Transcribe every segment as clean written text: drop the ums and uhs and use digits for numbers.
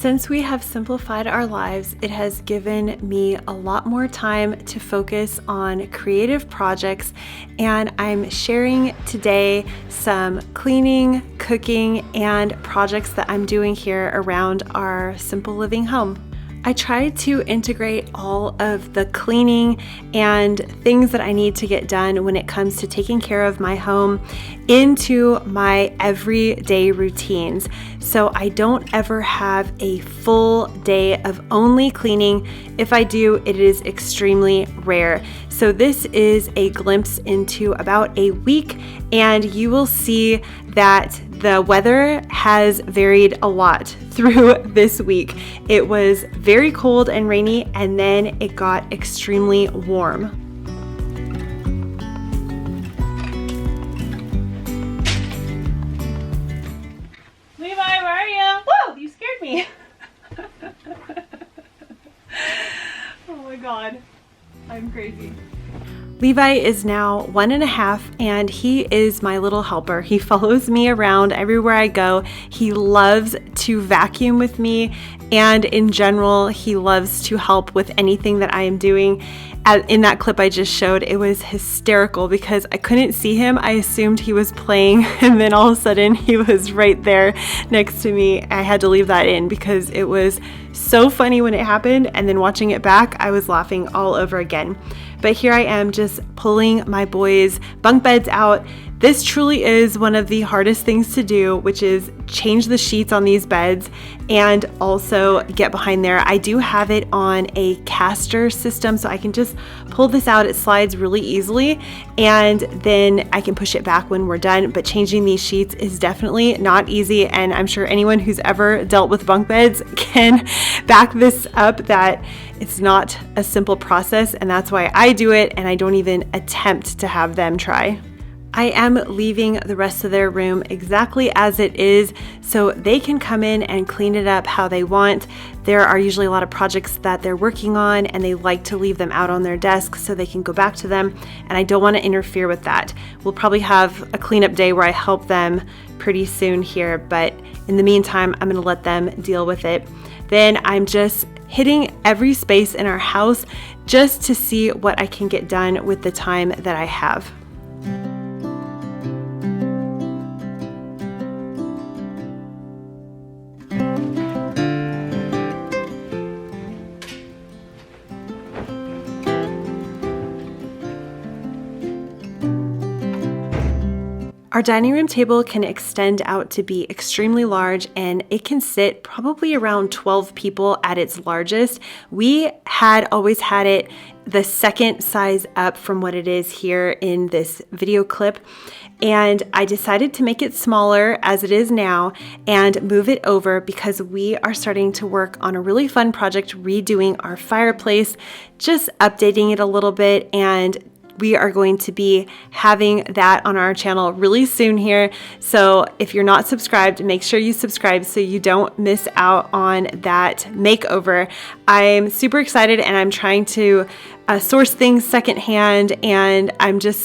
Since we have simplified our lives, it has given me a lot more time to focus on creative projects, and I'm sharing today some cleaning, cooking, and projects that I'm doing here around our simple living home. I try to integrate all of the cleaning and things that I need to get done when it comes to taking care of my home into my everyday routines. So I don't ever have a full day of only cleaning. If I do, it is extremely rare. So this is a glimpse into about a week, and you will see that the weather has varied a lot through this week. It was very cold and rainy, and then it got extremely warm. Levi, where are you? Whoa, you scared me. Oh my God, I'm crazy. Levi is now 1.5, and he is my little helper. He follows me around everywhere I go. He loves to vacuum with me, and in general, he loves to help with anything that I am doing. In that clip I just showed, it was hysterical because I couldn't see him. I assumed he was playing, and then all of a sudden he was right there next to me. I had to leave that in because it was so funny when it happened, and then watching it back, I was laughing all over again. But here I am just pulling my boys' bunk beds out. This truly is one of the hardest things to do, which is change the sheets on these beds and also get behind there. I do have it on a caster system, so I can just pull this out. It slides really easily, and then I can push it back when we're done. But changing these sheets is definitely not easy, and I'm sure anyone who's ever dealt with bunk beds can back this up, that it's not a simple process, and that's why I do it, and I don't even attempt to have them try. I am leaving the rest of their room exactly as it is so they can come in and clean it up how they want. There are usually a lot of projects that they're working on, and they like to leave them out on their desk so they can go back to them, and I don't want to interfere with that. We'll probably have a cleanup day where I help them pretty soon here, but in the meantime, I'm going to let them deal with it. Then I'm just hitting every space in our house just to see what I can get done with the time that I have. Our dining room table can extend out to be extremely large, and it can sit probably around 12 people at its largest. We had always had it the second size up from what it is here in this video clip, and I decided to make it smaller as it is now and move it over because we are starting to work on a really fun project redoing our fireplace, just updating it a little bit, and we are going to be having that on our channel really soon here. So if you're not subscribed, make sure you subscribe so you don't miss out on that makeover. I'm super excited, and I'm trying to source things secondhand, and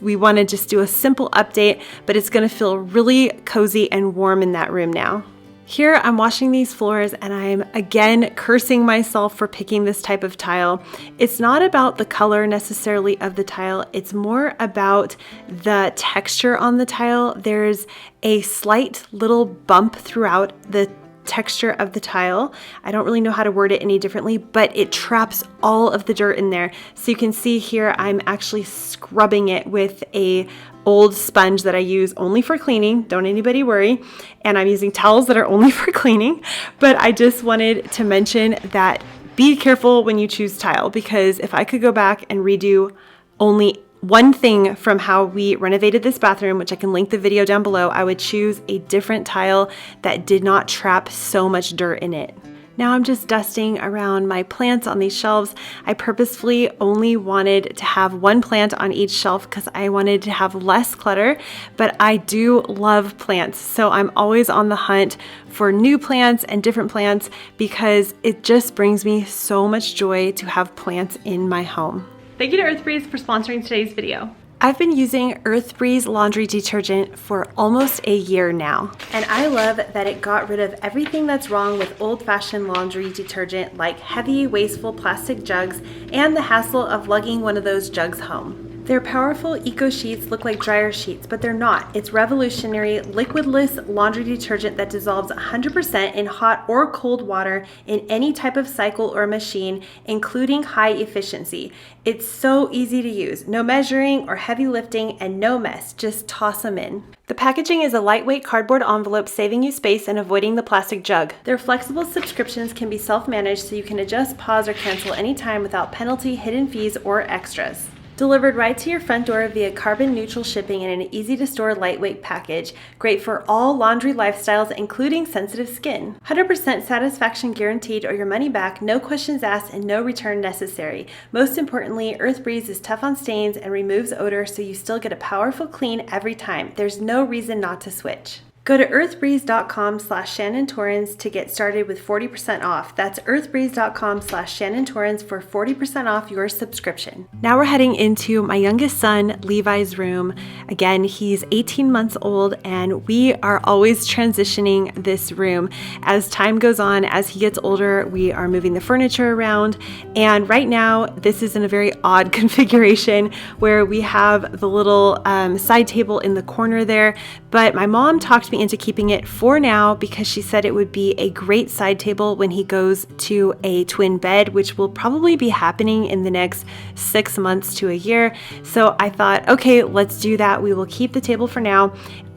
we want to just do a simple update, but it's going to feel really cozy and warm in that room now. Here I'm washing these floors, and I'm again cursing myself for picking this type of tile. It's not about the color necessarily of the tile, it's more about the texture on the tile. There's a slight little bump throughout the texture of the tile. I don't really know how to word it any differently, but it traps all of the dirt in there. So you can see here I'm actually scrubbing it with a old sponge that I use only for cleaning. Don't anybody worry. And I'm using towels that are only for cleaning. But I just wanted to mention that be careful when you choose tile, because if I could go back and redo only one thing from how we renovated this bathroom, which I can link the video down below, I would choose a different tile that did not trap so much dirt in it. Now I'm just dusting around my plants on these shelves. I purposefully only wanted to have one plant on each shelf because I wanted to have less clutter, but I do love plants. So I'm always on the hunt for new plants and different plants because it just brings me so much joy to have plants in my home. Thank you to Earth Breeze for sponsoring today's video. I've been using Earth Breeze laundry detergent for almost a year now, and I love that it got rid of everything that's wrong with old-fashioned laundry detergent, like heavy, wasteful plastic jugs and the hassle of lugging one of those jugs home. Their powerful eco sheets look like dryer sheets, but they're not. It's revolutionary liquidless laundry detergent that dissolves 100% in hot or cold water in any type of cycle or machine, including high efficiency. It's so easy to use, no measuring or heavy lifting and no mess, just toss them in. The packaging is a lightweight cardboard envelope, saving you space and avoiding the plastic jug. Their flexible subscriptions can be self-managed, so you can adjust, pause, or cancel anytime without penalty, hidden fees, or extras. Delivered right to your front door via carbon-neutral shipping in an easy-to-store lightweight package. Great for all laundry lifestyles, including sensitive skin. 100% satisfaction guaranteed or your money back, no questions asked, and no return necessary. Most importantly, Earth Breeze is tough on stains and removes odor, so you still get a powerful clean every time. There's no reason not to switch. Go to earthbreeze.com/Shannon Torrens to get started with 40% off. That's earthbreeze.com/Shannon Torrens for 40% off your subscription. Now we're heading into my youngest son, Levi's room. Again, he's 18 months old, and we are always transitioning this room. As time goes on, as he gets older, we are moving the furniture around. And right now, this is in a very odd configuration where we have the little side table in the corner there. But my mom talked me into keeping it for now because she said it would be a great side table when he goes to a twin bed, which will probably be happening in the next 6 months to a year. So I thought, okay, let's do that. We will keep the table for now.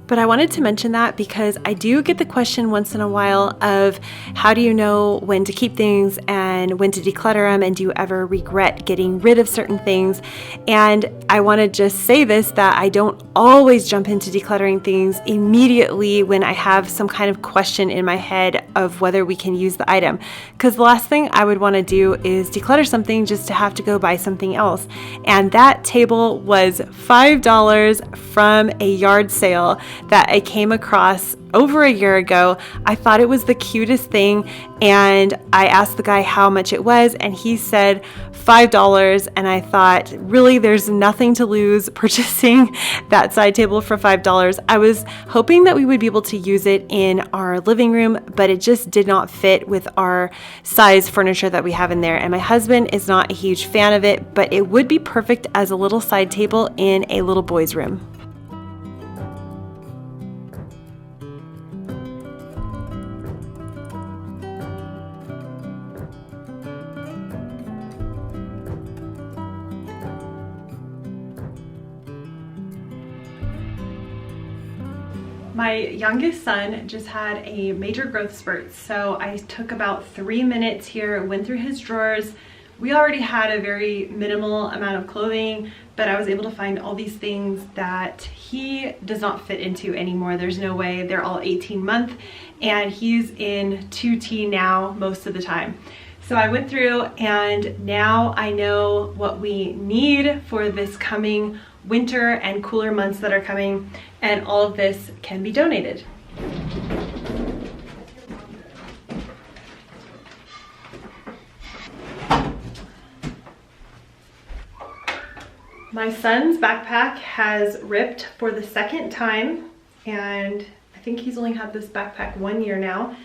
But I wanted to mention that because I do get the question once in a while of how do you know when to keep things and when to declutter them, and do you ever regret getting rid of certain things? And I want to just say this, that I don't always jump into decluttering things immediately when I have some kind of question in my head of whether we can use the item. Because the last thing I would want to do is declutter something just to have to go buy something else. And that table was $5 from a yard sale that I came across over a year ago. I thought it was the cutest thing, and I asked the guy how much it was, and he said $5, and I thought, really, there's nothing to lose purchasing that side table for $5. I was hoping that we would be able to use it in our living room, but it just did not fit with our size furniture that we have in there, and my husband is not a huge fan of it, but it would be perfect as a little side table in a little boy's room. My youngest son just had a major growth spurt, so I took about 3 minutes here, went through his drawers. We already had a very minimal amount of clothing, but I was able to find all these things that he does not fit into anymore. There's no way. They're all 18-month, and he's in 2T now most of the time. So I went through, and now I know what we need for this coming winter and cooler months that are coming, and all of this can be donated. My son's backpack has ripped for the second time, and I think he's only had this backpack 1 year now.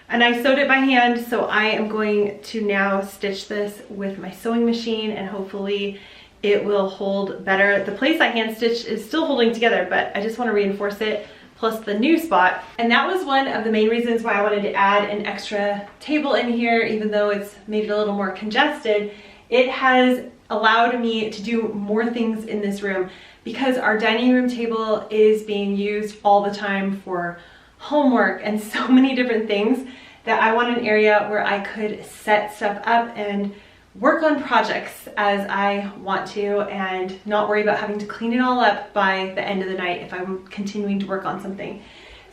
And I sewed it by hand, so I am going to now stitch this with my sewing machine, and hopefully it will hold better. The place I hand stitched is still holding together, but I just want to reinforce it, plus the new spot. And that was one of the main reasons why I wanted to add an extra table in here, even though it's made it a little more congested. It has allowed me to do more things in this room because our dining room table is being used all the time for homework and so many different things that I want an area where I could set stuff up and work on projects as I want to, and not worry about having to clean it all up by the end of the night if I'm continuing to work on something.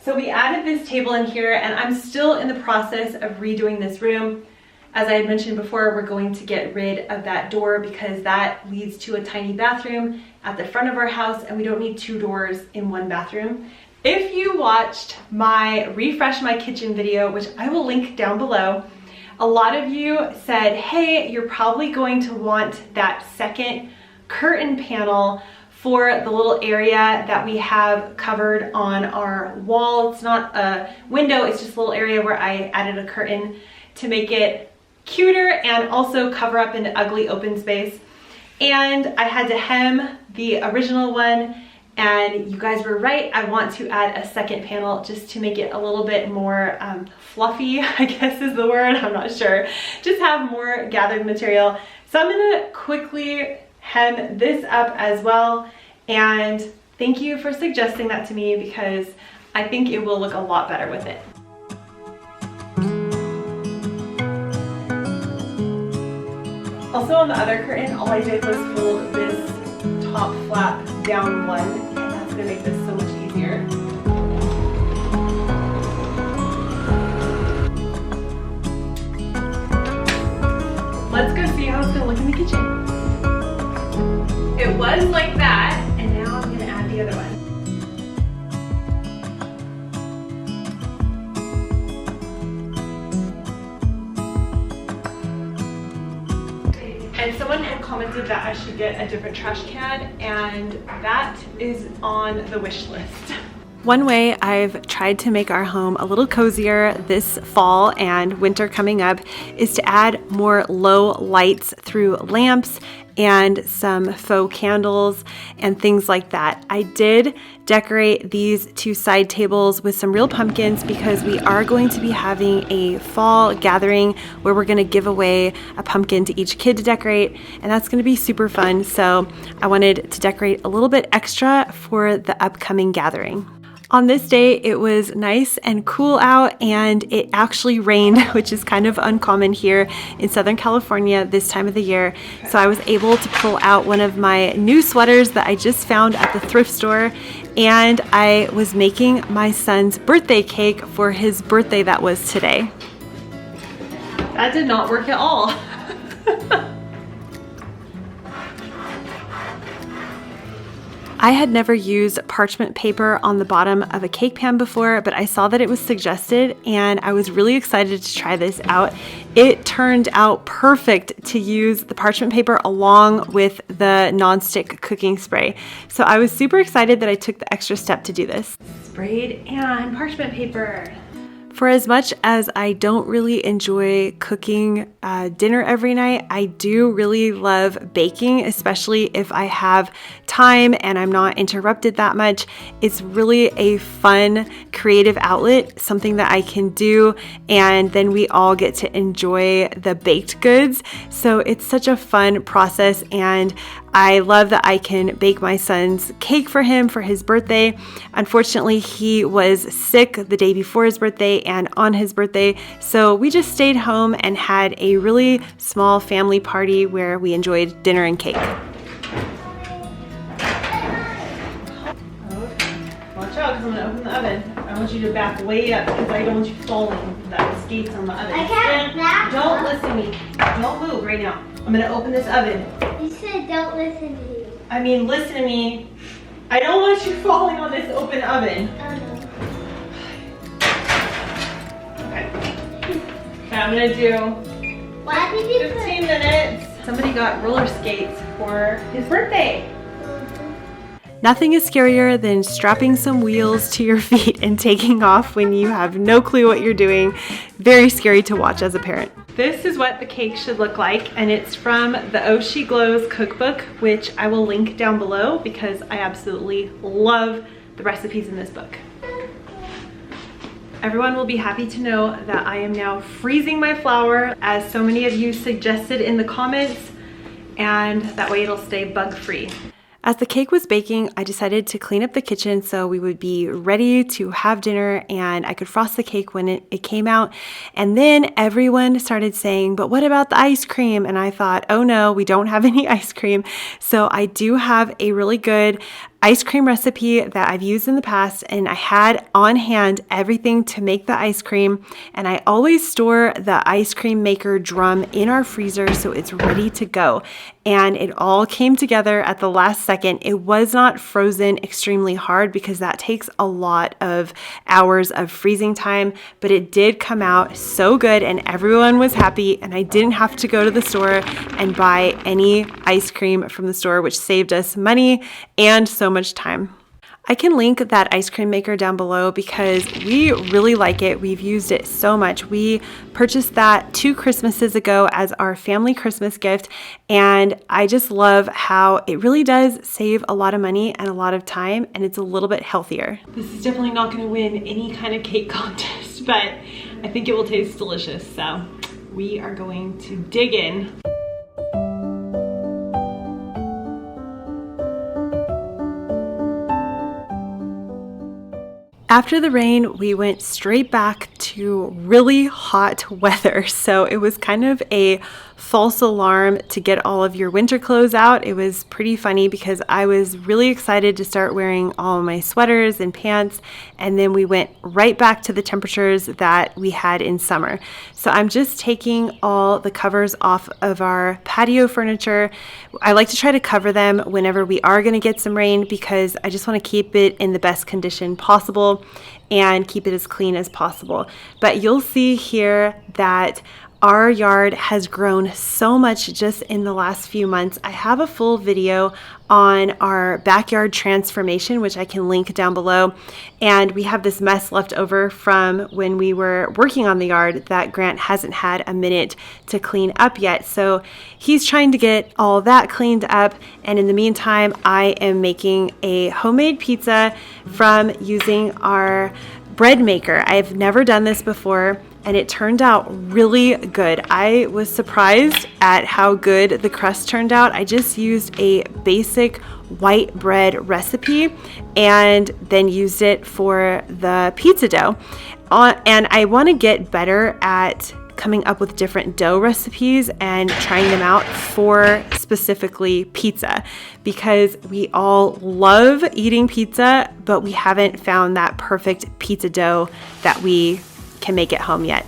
So we added this table in here, and I'm still in the process of redoing this room. As I had mentioned before, we're going to get rid of that door because that leads to a tiny bathroom at the front of our house, and we don't need 2 doors in 1 bathroom. If you watched my Refresh My Kitchen video, which I will link down below, a lot of you said, hey, you're probably going to want that second curtain panel for the little area that we have covered on our wall. It's not a window, it's just a little area where I added a curtain to make it cuter and also cover up an ugly open space. And I had to hem the original one, and you guys were right, I want to add a second panel just to make it a little bit more fluffy, I guess is the word, I'm not sure. Just have more gathered material. So I'm gonna quickly hem this up as well, and thank you for suggesting that to me because I think it will look a lot better with it. Also on the other curtain, all I did was fold this top flap down one, and that's gonna make this so much easier. Let's go see how it's gonna look in the kitchen. It was like that, and now I'm gonna add the other one. And someone had commented that I should get a different trash can, and that is on the wish list. One way I've tried to make our home a little cozier this fall and winter coming up is to add more low lights through lamps and some faux candles and things like that. I did decorate these two side tables with some real pumpkins because we are going to be having a fall gathering where we're gonna give away a pumpkin to each kid to decorate, and that's gonna be super fun. So I wanted to decorate a little bit extra for the upcoming gathering. On this day, it was nice and cool out, and it actually rained, which is kind of uncommon here in Southern California this time of the year. So I was able to pull out one of my new sweaters that I just found at the thrift store, and I was making my son's birthday cake for his birthday that was today. That did not work at all. I had never used parchment paper on the bottom of a cake pan before, but I saw that it was suggested and I was really excited to try this out. It turned out perfect to use the parchment paper along with the nonstick cooking spray. So I was super excited that I took the extra step to do this. Sprayed and parchment paper. For as much as I don't really enjoy cooking dinner every night, I do really love baking, especially if I have time and I'm not interrupted that much. It's really a fun, creative outlet, something that I can do, and then we all get to enjoy the baked goods. So it's such a fun process, and I love that I can bake my son's cake for him for his birthday. Unfortunately, he was sick the day before his birthday and on his birthday, so we just stayed home and had a really small family party where we enjoyed dinner and cake. Okay. Watch out, because I'm gonna open the oven. I want you to back way up because I don't want you falling the skates on the oven. I can't back. Don't listen to me. Don't move right now. I'm gonna open this oven. You said don't listen to you. I mean, listen to me. I don't want you falling on this open oven. Oh no. Okay. Okay, I'm gonna do Why did you 15 minutes. Somebody got roller skates for his birthday. Nothing is scarier than strapping some wheels to your feet and taking off when you have no clue what you're doing. Very scary to watch as a parent. This is what the cake should look like, and it's from the Oh She Glows cookbook, which I will link down below because I absolutely love the recipes in this book. Everyone will be happy to know that I am now freezing my flour, as so many of you suggested in the comments, and that way it'll stay bug-free. As the cake was baking, I decided to clean up the kitchen so we would be ready to have dinner and I could frost the cake when it came out. And then everyone started saying, but what about the ice cream? And I thought, oh no, we don't have any ice cream. So I do have a really good ice cream recipe that I've used in the past, and I had on hand everything to make the ice cream, and I always store the ice cream maker drum in our freezer so it's ready to go. and it all came together at the last second. It was not frozen extremely hard because that takes a lot of hours of freezing time, but it did come out so good and everyone was happy, and I didn't have to go to the store and buy any ice cream from the store, which saved us money and so much time. I can link that ice cream maker down below because we really like it. We've used it so much. We purchased that 2 Christmases ago as our family Christmas gift, and I just love how it really does save a lot of money and a lot of time, and it's a little bit healthier. This is definitely not going to win any kind of cake contest, but I think it will taste delicious, so we are going to dig in. After the rain, we went straight back to really hot weather. So it was kind of a false alarm to get all of your winter clothes out. It was pretty funny because I was really excited to start wearing all of my sweaters and pants, and then we went right back to the temperatures that we had in summer. So I'm just taking all the covers off of our patio furniture. I like to try to cover them whenever we are going to get some rain because I just want to keep it in the best condition possible and keep it as clean as possible. But you'll see here that our yard has grown so much just in the last few months. I have a full video on our backyard transformation, which I can link down below. And we have this mess left over from when we were working on the yard that Grant hasn't had a minute to clean up yet. So he's trying to get all that cleaned up. And in the meantime, I am making a homemade pizza from using our bread maker. I've never done this before, and it turned out really good. I was surprised at how good the crust turned out. I just used a basic white bread recipe and then used it for the pizza dough. And I want to get better at coming up with different dough recipes and trying them out for specifically pizza, because we all love eating pizza, but we haven't found that perfect pizza dough that we can make at home yet.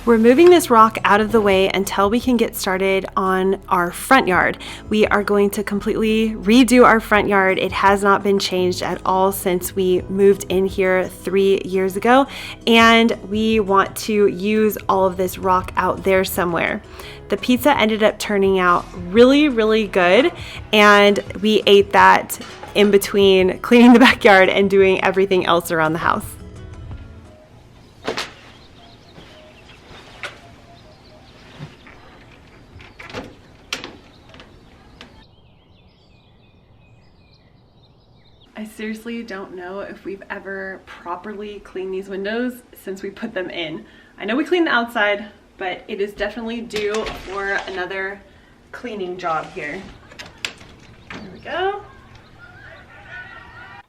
We're moving this rock out of the way until we can get started on our front yard. We are going to completely redo our front yard. It has not been changed at all since we moved in here 3 years ago, and we want to use all of this rock out there somewhere. The pizza ended up turning out really, really good, and we ate that in between cleaning the backyard and doing everything else around the house. I seriously don't know if we've ever properly cleaned these windows since we put them in. I know we cleaned the outside, but it is definitely due for another cleaning job here. There we go.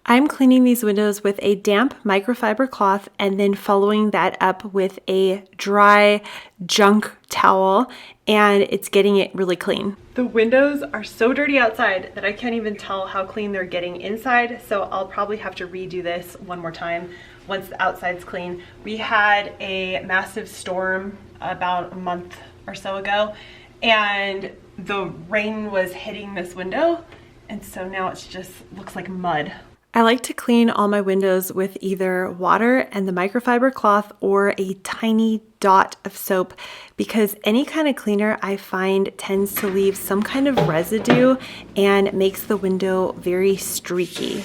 I'm cleaning these windows with a damp microfiber cloth and then following that up with a dry junk towel, and it's getting it really clean. The windows are so dirty outside that I can't even tell how clean they're getting inside, so I'll probably have to redo this one more time once the outside's clean. We had a massive storm about a month or so ago, and the rain was hitting this window, and so now it's just looks like mud. I like to clean all my windows with either water and the microfiber cloth or a tiny dot of soap, because any kind of cleaner I find tends to leave some kind of residue and makes the window very streaky.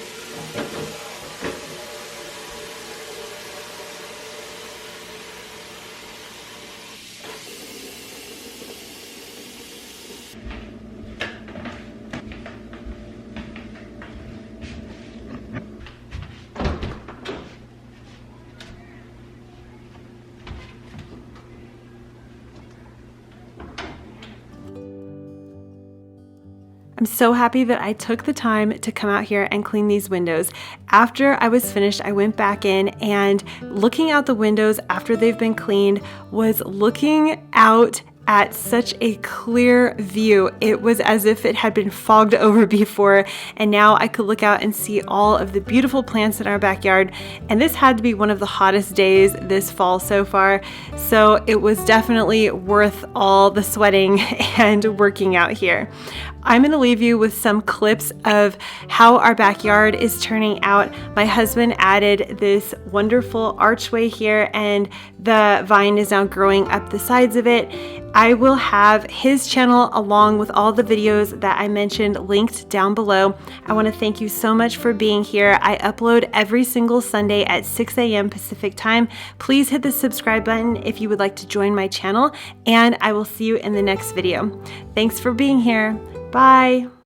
I'm so happy that I took the time to come out here and clean these windows. After I was finished, I went back in, and looking out the windows after they've been cleaned was looking out at such a clear view. It was as if it had been fogged over before, and now I could look out and see all of the beautiful plants in our backyard. And this had to be one of the hottest days this fall so far, so it was definitely worth all the sweating and working out here. I'm going to leave you with some clips of how our backyard is turning out. My husband added this wonderful archway here, and the vine is now growing up the sides of it. I will have his channel along with all the videos that I mentioned linked down below. I want to thank you so much for being here. I upload every single Sunday at 6 a.m. Pacific time. Please hit the subscribe button if you would like to join my channel, and I will see you in the next video. Thanks for being here. Bye.